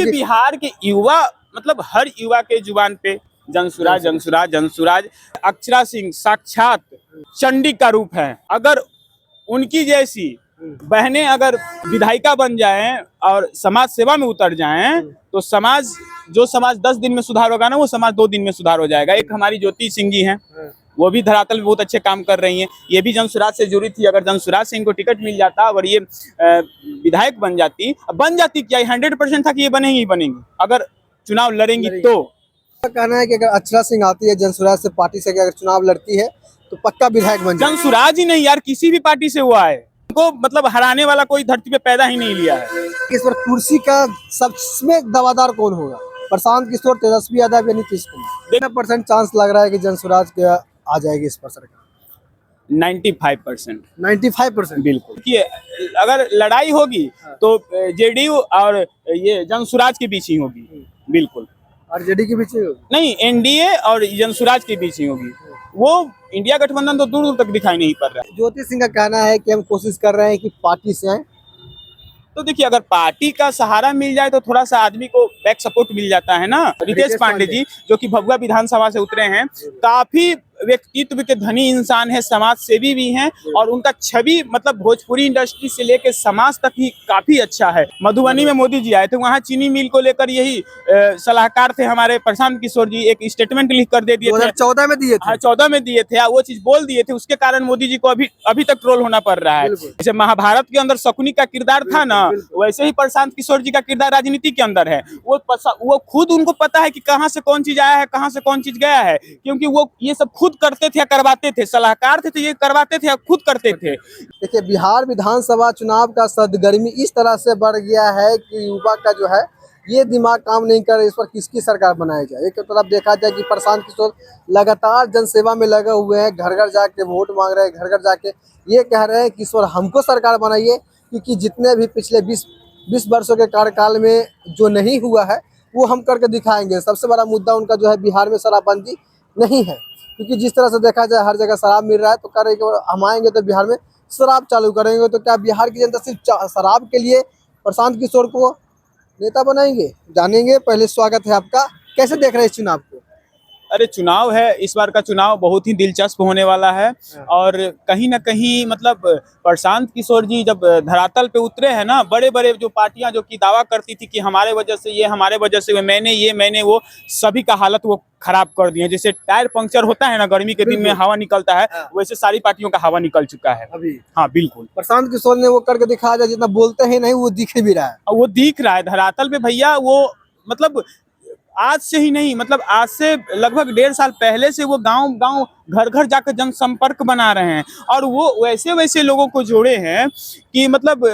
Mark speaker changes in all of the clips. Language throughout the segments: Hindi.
Speaker 1: बिहार के युवा मतलब हर युवा के जुबान पे जनसुराज जनसुराज जनसुराज। अक्षरा सिंह साक्षात चंडी का रूप है। अगर उनकी जैसी बहनें अगर विधायिका बन जाएं और समाज सेवा में उतर जाएं तो समाज 10 दिन में सुधार होगा ना, वो समाज 2 दिन में सुधार हो जाएगा। एक हमारी ज्योति सिंह जी हैं, वो भी धरातल में बहुत अच्छे काम कर रही हैं। ये भी जनसुराज से जुड़ी थी। अगर जनसुराज सिंह को टिकट मिल जाता और ये विधायक बन जाती क्या 100% था कि ये बनेंगी अगर चुनाव लड़ेंगी तो।
Speaker 2: कहना है कि अगर अक्षरा सिंह आती है जनसुराज से पार्टी से अगर चुनाव लड़ती है तो पक्का विधायक बन जाएगी।
Speaker 1: जनसुराज ही नहीं यार, किसी भी पार्टी से हुआ है, उनको मतलब हराने वाला कोई धरती पे पैदा ही नहीं लिया है।
Speaker 2: इस बार कुर्सी का सबसे दवादार कौन होगा? प्रशांत किशोर, तेजस्वी यादव या नीतीश कुमार? 90% चांस लग रहा है कि जनसुराज के आ जाएगी इस पर सरकार।
Speaker 1: 95% बिल्कुल। अगर लड़ाई होगी तो जेडीयू और ये जनसुराज के बीच ही होगी। बिल्कुल।
Speaker 2: और जेडीयू के बीच
Speaker 1: नहीं, एनडीए और जनसुराज के बीच ही होगी। वो इंडिया गठबंधन तो दूर दूर तक दिखाई नहीं पड़ रहा है।
Speaker 2: ज्योति सिंह का कहना है कि हम कोशिश कर रहे हैं कि पार्टी से आए।
Speaker 1: तो देखिए, अगर पार्टी का सहारा मिल जाए तो थोड़ा सा आदमी को बैक सपोर्ट मिल जाता है ना। रितेश पांडे जी जो कि भभुआ विधानसभा से उतरे हैं, काफी व्यक्तित्व के धनी इंसान है, समाज सेवी भी हैं और उनका छवि मतलब भोजपुरी इंडस्ट्री से लेकर समाज तक ही काफी अच्छा है। मधुबनी में मोदी जी आए थे, वहाँ चीनी मिल को लेकर यही सलाहकार थे हमारे प्रशांत किशोर जी। एक स्टेटमेंट लिख कर दे दिए थे,
Speaker 2: 2014 में दिए थे।
Speaker 1: 14 में दिए थे, वो चीज बोल दिए थे। उसके कारण मोदी जी को अभी तक ट्रोल होना पड़ रहा है। जैसे महाभारत के अंदर शकुनी का किरदार था ना, वैसे ही प्रशांत किशोर जी का किरदार राजनीति के अंदर है। वो खुद उनको पता है कि कहाँ से कौन चीज आया है, कहाँ से कौन चीज गया है, क्योंकि वो ये सब खुद करते थे या करवाते थे। सलाहकार थे तो ये करवाते थे या खुद करते थे।
Speaker 2: देखिए, बिहार विधानसभा चुनाव का सरगर्मी इस तरह से बढ़ गया है कि युवा का जो है ये दिमाग काम नहीं कर रहा है इस पर किसकी सरकार बनाई जाए। एक तरफ देखा जाए कि प्रशांत किशोर लगातार जनसेवा में लगे हुए हैं, घर घर जाके वोट मांग रहे हैं, घर घर जाके ये कह रहे हैं कि ईश्वर हमको सरकार बनाइए, क्योंकि जितने भी पिछले 20 वर्षों के कार्यकाल में जो नहीं हुआ है वो हम करके दिखाएंगे। सबसे बड़ा मुद्दा उनका जो है बिहार में शराबबंदी नहीं है, क्योंकि जिस तरह से देखा जाए हर जगह शराब मिल रहा है, तो कह रहे हैं हम आएंगे तो बिहार में शराब चालू करेंगे। तो क्या बिहार की जनता सिर्फ शराब के लिए प्रशांत किशोर को नेता बनाएंगे? जानेंगे। पहले स्वागत है आपका, कैसे देख रहे हैं इस चुनाव को?
Speaker 1: अरे चुनाव है, इस बार का चुनाव बहुत ही दिलचस्प होने वाला है। और कहीं ना कहीं मतलब प्रशांत किशोर जी जब धरातल पे उतरे हैं ना, बड़े बड़े जो पार्टियां जो कि दावा करती थी कि हमारे वजह से ये, हमारे वजह से मैंने वो, सभी का हालत वो खराब कर दिए। जैसे टायर पंक्चर होता है ना गर्मी के दिन में, हवा निकलता है, वैसे सारी पार्टियों का हवा निकल चुका है अभी। हाँ बिल्कुल।
Speaker 2: प्रशांत किशोर ने वो करके दिखाया जाए, जितना बोलते हैं नहीं वो दिख भी रहा है।
Speaker 1: वो दिख रहा है धरातल पे भैया। वो मतलब आज से ही नहीं, मतलब आज से लगभग 1.5 साल पहले से वो गांव घर घर जाकर जनसंपर्क बना रहे हैं। और वो वैसे लोगों को जोड़े हैं कि मतलब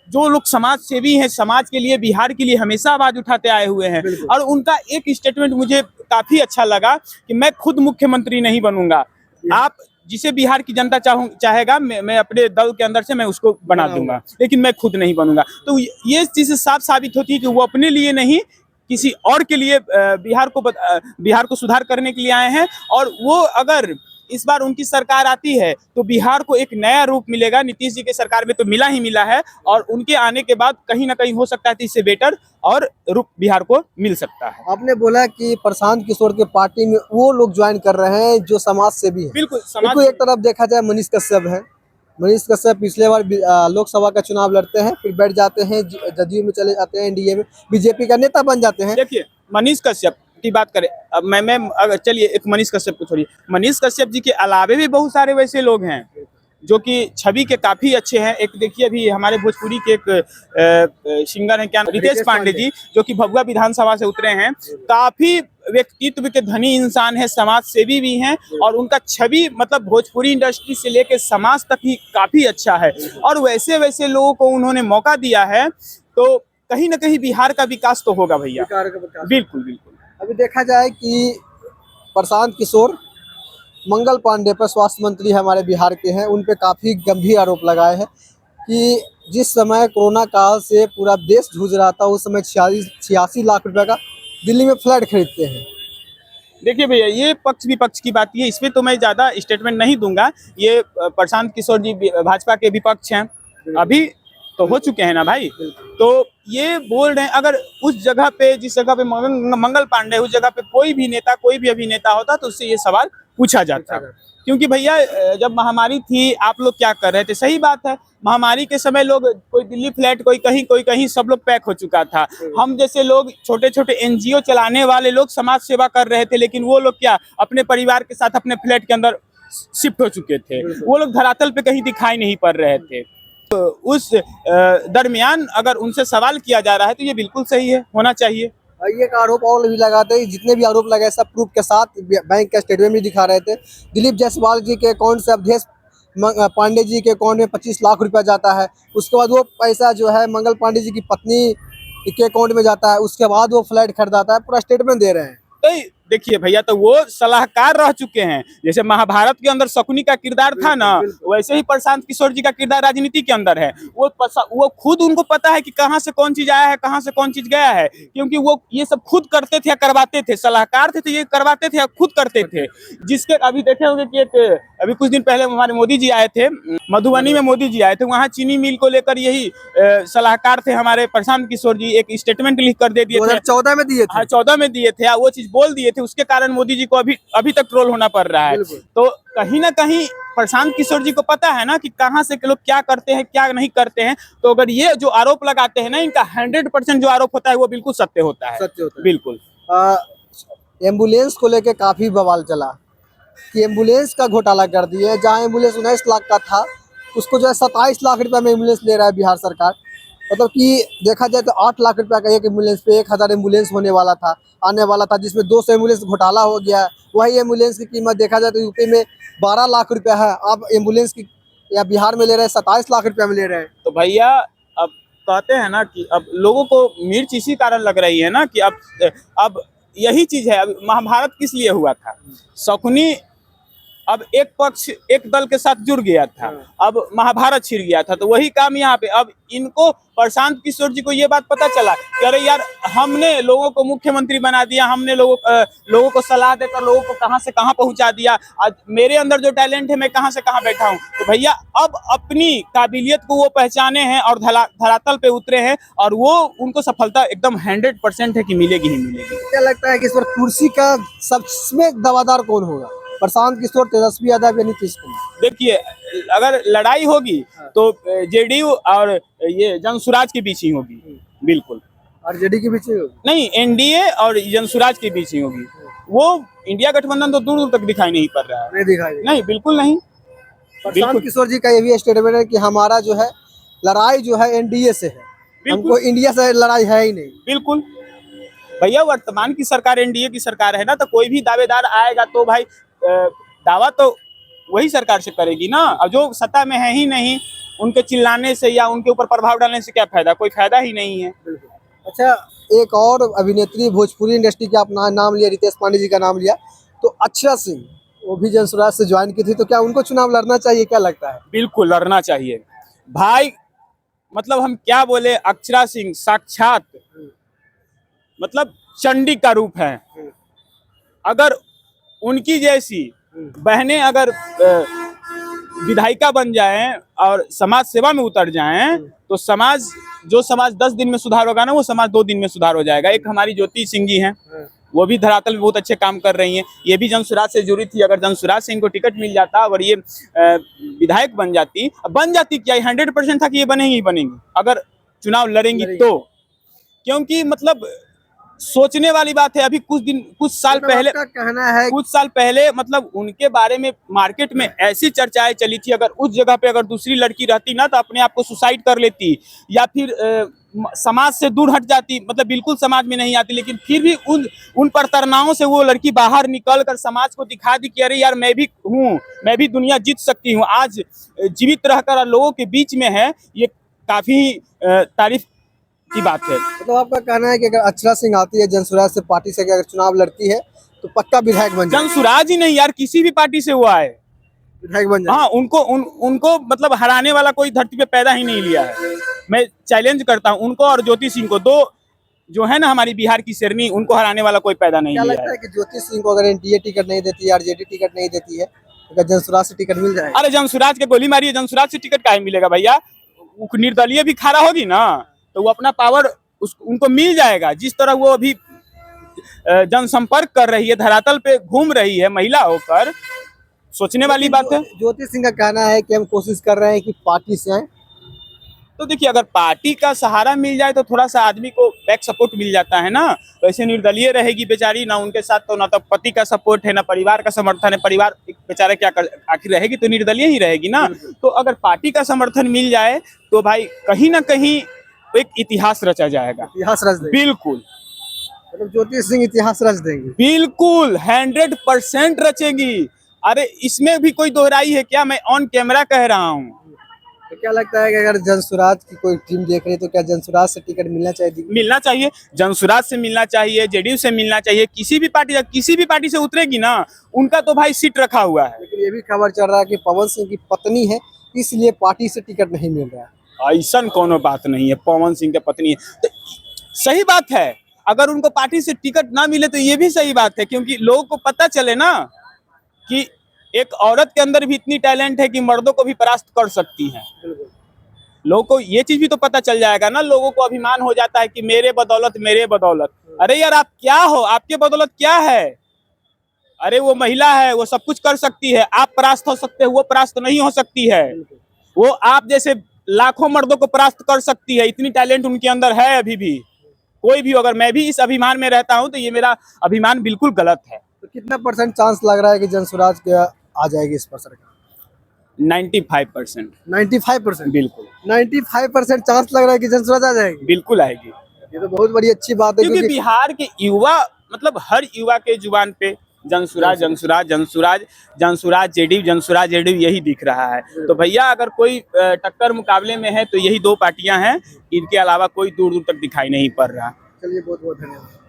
Speaker 1: जो लोग समाज सेवी हैं, समाज के लिए, बिहार के लिए हमेशा आवाज उठाते आए हुए हैं। और उनका एक स्टेटमेंट मुझे काफी अच्छा लगा कि मैं खुद मुख्यमंत्री नहीं बनूंगा, आप जिसे बिहार की जनता चाहेगा मैं अपने दल के अंदर से मैं उसको बना दूंगा, लेकिन मैं खुद नहीं बनूंगा। तो ये चीज साफ साबित होती है कि वो अपने लिए नहीं, किसी और के लिए बिहार को सुधार करने के लिए आए हैं। और वो अगर इस बार उनकी सरकार आती है तो बिहार को एक नया रूप मिलेगा। नीतीश जी के सरकार में तो मिला है, और उनके आने के बाद कहीं ना कहीं हो सकता है इससे बेटर और रूप बिहार को मिल सकता है।
Speaker 2: आपने बोला कि प्रशांत किशोर के पार्टी में वो लोग ज्वाइन कर रहे हैं जो समाज सेवी है।
Speaker 1: बिल्कुल।
Speaker 2: एक तरफ देखा जाए मनीष कश्यप है। मनीष कश्यप पिछले बार लोकसभा का चुनाव लड़ते हैं, फिर बैठ जाते हैं, जदयू में चले जाते हैं, एनडीए में बीजेपी का नेता बन जाते हैं।
Speaker 1: देखिए, मनीष कश्यप की बात करें, अब मैं अगर चलिए एक मनीष कश्यप को छोड़िए, मनीष कश्यप जी के अलावे भी बहुत सारे वैसे लोग हैं जो कि छवि के काफी अच्छे हैं। एक देखिए अभी हमारे भोजपुरी के एक सिंगर हैं, क्या रितेश पांडे जी, जो कि भभुआ विधानसभा से उतरे हैं, काफी व्यक्तित्व के धनी इंसान है, समाज सेवी भी हैं और उनका छवि मतलब भोजपुरी इंडस्ट्री से लेकर समाज तक ही काफी अच्छा है। और वैसे लोगों को उन्होंने मौका दिया है, तो कहीं ना कहीं बिहार का विकास तो होगा भैया। बिल्कुल।
Speaker 2: अभी देखा जाए कि प्रशांत किशोर मंगल पांडे पर, स्वास्थ्य मंत्री हमारे बिहार के हैं, उन पे काफ़ी गंभीर आरोप लगाए हैं कि जिस समय कोरोना काल से पूरा देश जूझ रहा था, उस समय 86 लाख रुपए का दिल्ली में फ्लैट खरीदते हैं।
Speaker 1: देखिए भैया, ये पक्ष विपक्ष की बात है, इसमें तो मैं ज़्यादा स्टेटमेंट नहीं दूंगा। ये प्रशांत किशोर जी भाजपा के विपक्ष हैं। अभी तो हो चुके हैं ना भाई। तो ये बोल रहे हैं, अगर उस जगह पे, जिस जगह पे मंगल पांडे, उस जगह पे कोई भी नेता, कोई भी अभिनेता होता तो उससे ये सवाल पूछा जाता। क्योंकि भैया जब महामारी थी, आप लोग क्या कर रहे थे? सही बात है, महामारी के समय लोग, कोई दिल्ली फ्लैट, कोई कहीं, सब लोग पैक हो चुका था। हम जैसे लोग, छोटे छोटे एनजीओ चलाने वाले लोग समाज सेवा कर रहे थे, लेकिन वो लोग क्या, अपने परिवार के साथ अपने फ्लैट के अंदर शिफ्ट हो चुके थे। वो लोग धरातल पे कहीं दिखाई नहीं पड़ रहे थे। तो उस दरमियान अगर उनसे सवाल किया जा रहा है तो ये बिल्कुल सही है, होना चाहिए।
Speaker 2: ये एक आरोप और भी लगाते हैं, जितने भी आरोप लगाए सब प्रूफ के साथ बैंक के स्टेटमेंट भी दिखा रहे थे। दिलीप जायसवाल जी के अकाउंट से अवधेश पांडे जी के अकाउंट में 25 लाख रुपया जाता है। उसके बाद वो पैसा जो है मंगल पांडे जी की पत्नी के अकाउंट में जाता है। उसके बाद वो फ्लैट खरीदाता है, पूरा स्टेटमेंट दे रहे हैं।
Speaker 1: तो देखिए भैया, तो वो सलाहकार रह चुके हैं। जैसे महाभारत के अंदर शकुनी का किरदार था ना, वैसे ही प्रशांत किशोर जी का किरदार राजनीति के अंदर है। वो खुद, उनको पता है कि कहाँ से कौन चीज आया है, कहाँ से कौन चीज गया है, क्योंकि वो ये सब खुद करते थे या करवाते थे। सलाहकार थे तो ये करवाते थे या खुद करते थे। जिसके अभी देखे होंगे कि अभी कुछ दिन पहले हमारे मोदी जी आए थे, मधुबनी में मोदी जी आए थे, वहाँ चीनी मिल को लेकर यही सलाहकार थे हमारे प्रशांत किशोर जी। एक स्टेटमेंट लिख कर दे दिए थे,
Speaker 2: 2014 में दिए थे।
Speaker 1: हाँ, 14 में दिए थे। वो चीज बोल दिए थे, उसके कारण मोदी जी को अभी तक ट्रोल होना पड़ रहा है। तो कहीं ना कहीं प्रशांत किशोर जी को पता है ना कि कहां से लोग क्या करते हैं, क्या नहीं करते हैं। तो अगर ये जो आरोप लगाते हैं ना, इनका 100% जो आरोप होता है वो बिल्कुल सत्य होता है।
Speaker 2: सत्य होता है।
Speaker 1: बिल्कुल।
Speaker 2: एम्बुलेंस को लेके काफी बवाल चला कि एम्बुलेंस का घोटाला कर दिए। जहां एम्बुलेंस 19 लाख का था, उसको जो है 27 लाख रुपया में एम्बुलेंस ले रहा है बिहार सरकार। मतलब कि देखा जाए तो 8 लाख रुपया का एक एम्बुलेंस पे 1000 एम्बुलेंस होने वाला था, आने वाला था, जिसमें 200 एम्बुलेंस घोटाला हो गया। वही एम्बुलेंस की कीमत देखा जाए तो यूपी में 12 लाख रुपया है, अब एम्बुलेंस की या बिहार में ले रहे हैं 27 लाख रुपया में ले रहे हैं।
Speaker 1: तो भैया, अब कहते हैं ना कि अब लोगों को मिर्च इसी कारण लग रही है ना कि अब यही चीज है। अब महाभारत किस लिए हुआ था? शकुनी अब एक पक्ष, एक दल के साथ जुड़ गया था, अब महाभारत छिड़ गया था। तो वही काम यहाँ पे, अब इनको, प्रशांत किशोर जी को ये बात पता चला कि अरे यार, हमने लोगों को मुख्यमंत्री बना दिया, हमने लोगों को सलाह देकर लोगों को कहां से कहां पहुंचा दिया। आज मेरे अंदर जो टैलेंट है, मैं कहां से कहां बैठा हूं। तो भैया, अब अपनी काबिलियत को वो पहचाने हैं और धरातल पे उतरे हैं, और वो उनको सफलता एकदम 100% है कि मिलेगी ही मिलेगी।
Speaker 2: क्या लगता है कि इस पर कुर्सी का सबसे दावादार कौन होगा? प्रशांत किशोर, तेजस्वी यादव या नीतीश कुमार?
Speaker 1: देखिए, अगर लड़ाई होगी तो जेडीयू और ये जनसुराज के बीच ही होगी। बिल्कुल।
Speaker 2: आरजेडी के बीच होगी?
Speaker 1: नहीं, एनडीए और जनसुराज के बीच ही होगी। वो इंडिया गठबंधन तो दूर दूर तक दिखाई नहीं पड़ रहा है।
Speaker 2: नहीं दिखाई,
Speaker 1: नहीं, बिल्कुल नहीं।
Speaker 2: प्रशांत किशोर जी का ये भी स्टेटमेंट है कि हमारा जो है लड़ाई जो है एनडीए से है, हमको इंडिया से लड़ाई है ही नहीं।
Speaker 1: बिल्कुल भैया, वर्तमान की सरकार एनडीए की सरकार है ना, तो कोई भी दावेदार आएगा तो भाई दावा तो वही सरकार से करेगी ना। अब जो सत्ता में है ही नहीं, उनके चिल्लाने से या उनके ऊपर प्रभाव डालने से क्या फायदा? कोई फायदा ही नहीं है।
Speaker 2: अच्छा, एक और अभिनेत्री भोजपुरी इंडस्ट्री के अपना नाम लिया, रितेश पांडे जी का नाम लिया, तो अक्षरा सिंह, वो भी जनसुराज से ज्वाइन की थी, तो क्या उनको चुनाव लड़ना चाहिए? क्या लगता है?
Speaker 1: बिल्कुल लड़ना चाहिए भाई। मतलब हम क्या बोले, अक्षरा सिंह साक्षात मतलब चंडी का रूप है। अगर उनकी जैसी बहनें अगर विधायिका बन जाएं और समाज सेवा में उतर जाएं, तो समाज 10 दिन में सुधार होगा ना, वो समाज 2 दिन में सुधार हो जाएगा। एक हमारी ज्योति सिंह जी हैं, वो भी धरातल में बहुत अच्छे काम कर रही हैं। ये भी जनसुराज से जुड़ी थी। अगर जनसुराज से इनको टिकट मिल जाता और ये विधायक बन जाती क्या 100% था कि ये बनेंगी अगर चुनाव लड़ेंगी तो। क्योंकि मतलब सोचने वाली बात है। अभी कुछ साल पहले मतलब उनके बारे में मार्केट में ऐसी चर्चाएं चली थी, अगर उस जगह पे अगर दूसरी लड़की रहती ना तो अपने आप को सुसाइड कर लेती या फिर समाज से दूर हट जाती, मतलब बिल्कुल समाज में नहीं आती। लेकिन फिर भी उन प्रताड़नाओं से वो लड़की बाहर निकल कर समाज को दिखा दी कि अरे यार, मैं भी हूँ, मैं भी दुनिया जीत सकती हूँ। आज जीवित रहकर लोगों के बीच में है, ये काफी तारीफ की बात है।
Speaker 2: तो आपका कहना है कि अगर अक्षरा सिंह आती है जनसुराज से पार्टी से, अगर चुनाव लड़ती है तो पक्का विधायक बन जाए?
Speaker 1: जनसुराज ही नहीं यार, किसी भी पार्टी से वो आए
Speaker 2: विधायक बन जाए।
Speaker 1: हाँ, उनको मतलब हराने वाला कोई धरती पे पैदा ही नहीं लिया है। मैं चैलेंज करता हूँ उनको और ज्योति सिंह को, दो जो है ना हमारी बिहार की शेरनी, उनको हराने वाला कोई पैदा नहीं लिया है।
Speaker 2: क्या लगता है कि ज्योति सिंह को अगर एनडीए टिकट नहीं देती है, आरजेडी टिकट नहीं देती है, अगर जनसुराज से टिकट मिल जाए?
Speaker 1: अरे जनसुराज के गोली मारी है, जनसुराज से टिकट काहे मिलेगा भैया? निर्दलीय भी खड़ा होगी ना तो वो अपना पावर उनको मिल जाएगा। जिस तरह वो अभी जनसंपर्क कर रही है, धरातल पे घूम रही है महिला होकर, सोचने वाली बात है।
Speaker 2: ज्योति सिंह का कहना है कि हम कोशिश कर रहे हैं कि पार्टी से आए।
Speaker 1: तो देखिए, अगर पार्टी का सहारा मिल जाए तो थोड़ा सा आदमी को बैक सपोर्ट मिल जाता है ना। वैसे निर्दलीय रहेगी बेचारी, ना उनके साथ तो ना तो पति का सपोर्ट है, ना परिवार का समर्थन है। परिवार बेचारे क्या कर, आखिर रहेगी तो निर्दलीय ही रहेगी ना। तो अगर पार्टी का समर्थन मिल जाए तो भाई कहीं ना कहीं एक इतिहास रचा जाएगा।
Speaker 2: इतिहास रच देंगे,
Speaker 1: बिल्कुल,
Speaker 2: मतलब ज्योति सिंह इतिहास रच देंगे।
Speaker 1: बिल्कुल 100% रचेगी। अरे इसमें भी कोई दोहराई है क्या? मैं ऑन कैमरा कह रहा हूँ।
Speaker 2: तो क्या लगता है कि अगर जनसुराज की कोई टीम देख रही है तो क्या जनसुराज से टिकट मिलना चाहिए?
Speaker 1: मिलना चाहिए, जनसुराज से मिलना चाहिए, जेडीयू से मिलना चाहिए। किसी भी पार्टी से उतरेगी ना, उनका तो भाई सीट रखा हुआ है।
Speaker 2: लेकिन ये भी खबर चल रहा है कि पवन सिंह की पत्नी है, इसलिए पार्टी से टिकट नहीं मिल रहा है।
Speaker 1: ऐसा कोनो बात नहीं है, पवन सिंह के पत्नी है तो सही बात है। अगर उनको पार्टी से टिकट ना मिले तो ये भी सही बात है, क्योंकि लोगों को पता चले ना कि एक औरत के अंदर भी इतनी टैलेंट है कि मर्दों को भी परास्त कर सकती है। लोगों को ये चीज भी तो पता चल जाएगा ना। लोगों को अभिमान हो जाता है कि मेरे बदौलत, मेरे बदौलत। अरे यार आप क्या हो? आपके बदौलत क्या है? अरे वो महिला है, वो सब कुछ कर सकती है। आप परास्त हो सकते हो, वो परास्त नहीं हो सकती है। वो आप जैसे लाखों मर्दों को परास्त कर सकती है। इतनी टैलेंट उनके अंदर है अभी भी। कोई भी, अगर मैं भी इस अभिमान में रहता हूं तो ये मेरा अभिमान बिल्कुल गलत है।
Speaker 2: तो कितना % चांस लग रहा है कि जनसुराज आ जाएगी इस पर सरकार?
Speaker 1: 95%।
Speaker 2: 95%?
Speaker 1: बिल्कुल
Speaker 2: 95% चांस लग रहा है कि जनसुराज आ जाएगी।
Speaker 1: बिल्कुल आएगी।
Speaker 2: ये तो बहुत बड़ी अच्छी बात है,
Speaker 1: क्योंकि बिहार के युवा, मतलब हर युवा के जुबान पे जनसुराज जनसुराज जनसुराज जनसुराज जेडीयू, जनसुराज जेडीयू यही दिख रहा है। तो भैया अगर कोई टक्कर मुकाबले में है तो यही दो पार्टियां हैं। इनके अलावा कोई दूर दूर तक दिखाई नहीं पड़ रहा।
Speaker 2: चलिए, बहुत बहुत धन्यवाद।